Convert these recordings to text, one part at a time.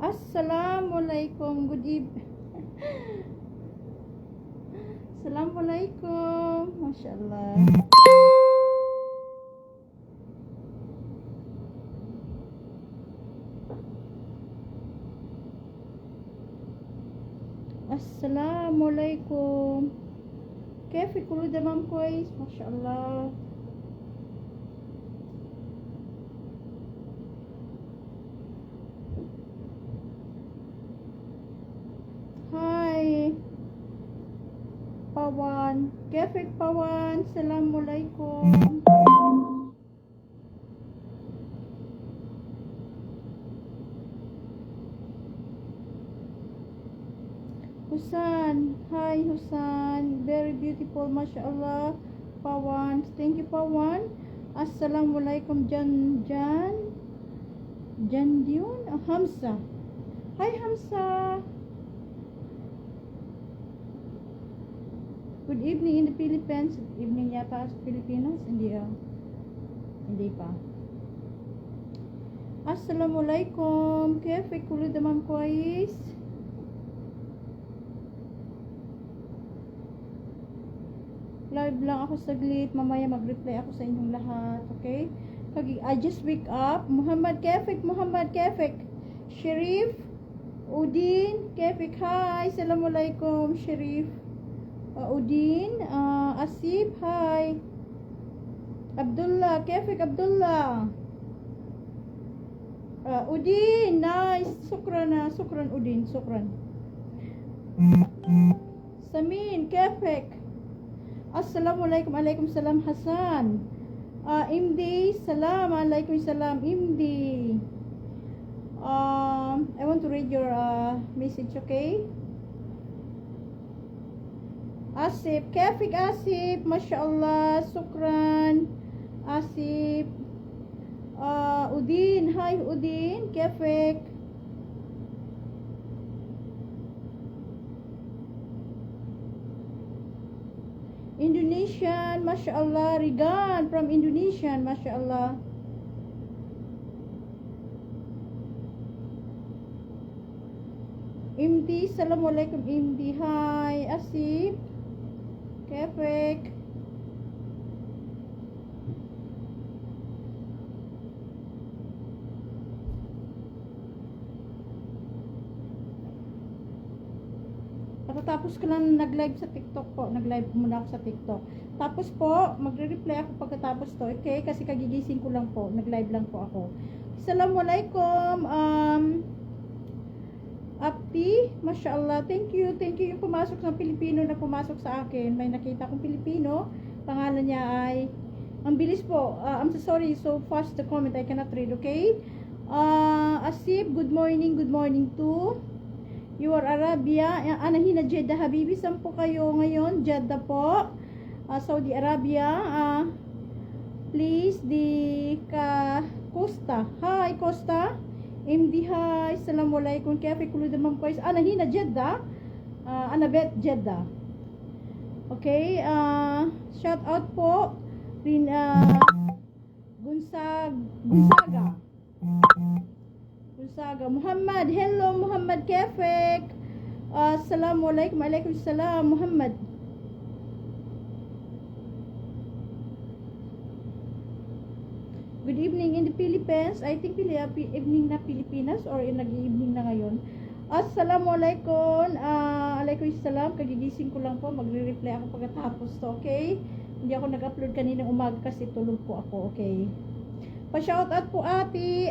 Assalamualaikum. Good evening. Assalamualaikum. Masyaallah. Assalamualaikum. كيفك كله تمام كويس ما شاء الله. هاي باوان كيفك باوان. السلام عليكم. Husan, hi Husan, very beautiful, mashallah. Pawan, thank you Pawan. Assalamualaikum Jandiun, Hamza. Hi Hamza. Good evening in the Philippines. Evening yata sa Pilipinas, hindi pa. Assalamualaikum. Kayfik kullu tamam kwais? Live lang ako saglit, mamaya mag-reply ako sa inyong lahat, okay? I just wake up. Muhammad Kefik, Sharif, Udin, Kefik, hi, assalamualaikum, Sharif, Udin, Asif, hi, Abdullah, Kefik, Abdullah, Udin, nice, sukran Udin, sukran. Samin, Kefik. Assalamualaikum, alaikum salam Hasan. Imdi, salam alaikum salam Imdi. I want to read your message, okay? Asif, Kefik Asif, mashallah, sukran. Asif, Udin, hi Udin, Kefik. Indonesian, mashallah. Rigan from Indonesian, mashallah. Imdi, assalamualaikum Imdi, hi. Asif, Kefek. Tapos ko lang nag-live sa TikTok po. Nag-live muna ako sa TikTok. Tapos po, magre-reply ako pagkatapos to. Okay? Kasi kagigising ko lang po. Nag-live lang po ako. Assalamualaikum. Apti, mashallah. Thank you. Thank you yung pumasok ng Pilipino na pumasok sa akin. May nakita kong Pilipino. Pangalan niya ay, ang bilis po. I'm so sorry. So fast the comment. I cannot read. Okay? Asif, good morning. Good morning too. You are Arabia, Anahina Jeddah Habibi, saan po kayo ngayon? Jeddah po, Saudi Arabia. Please, di Costa. Hi Costa. MD, hi. Assalamualaikum. Kafi kulo naman po. Anahina Jeddah. Anabet Jeddah. Okay, shout out po rin Gunsaga. Muhammad, hello Muhammad Kefek. Assalamualaikum, alaikum salam Muhammad. Good evening in the Philippines. I think evening na Pilipinas or nag-evening na ngayon. Assalamualaikum. Alaikum salam. Kagigising ko lang po. Magre-reply ako pagkatapos to, okay? Hindi ako nag-upload kaninang umaga kasi tulog po ako, okay? Pa-shout out po ate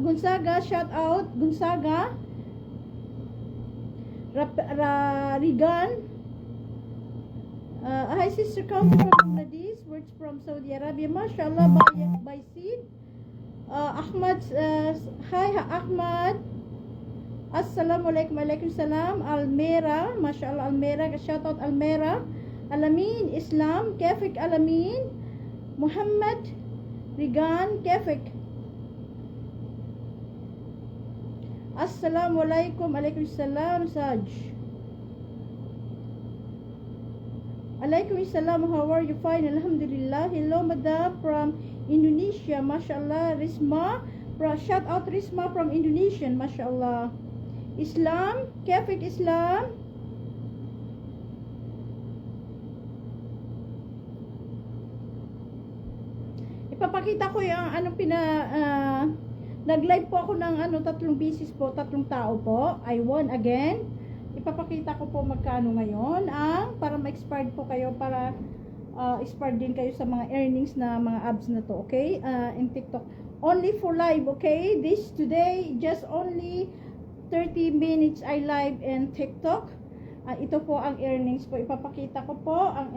Gonzaga, shout out Gonzaga. Rigan. Hi sister, come from Bangladesh, words from Saudi Arabia, mashallah. By Sid. Ahmad, hi Ahmad. Assalamualaikum, alaikum salam. Almera, mashallah Almera, shout out Almera. Alamin Islam, Kefik Alamin. Muhammad Rigan, Kefik. Assalamualaikum, alaikum salam Saj. Alaikum salam, how are you? Fine, alhamdulillah. Hello madam from Indonesia, mashallah. Risma Shout out Risma from Indonesian, mashallah. Islam, Kefik Islam. Ipapakita ko yung nag-live po ako ng 3 beses po, 3 tao po. I won again. Ipapakita ko po magkano ngayon para ma-expired po kayo, para expired din kayo sa mga earnings na mga abs na to, okay? In TikTok. Only for live, okay? This today, just only 30 minutes I live in TikTok. Ito po ang earnings ko. Ipapakita ko po ang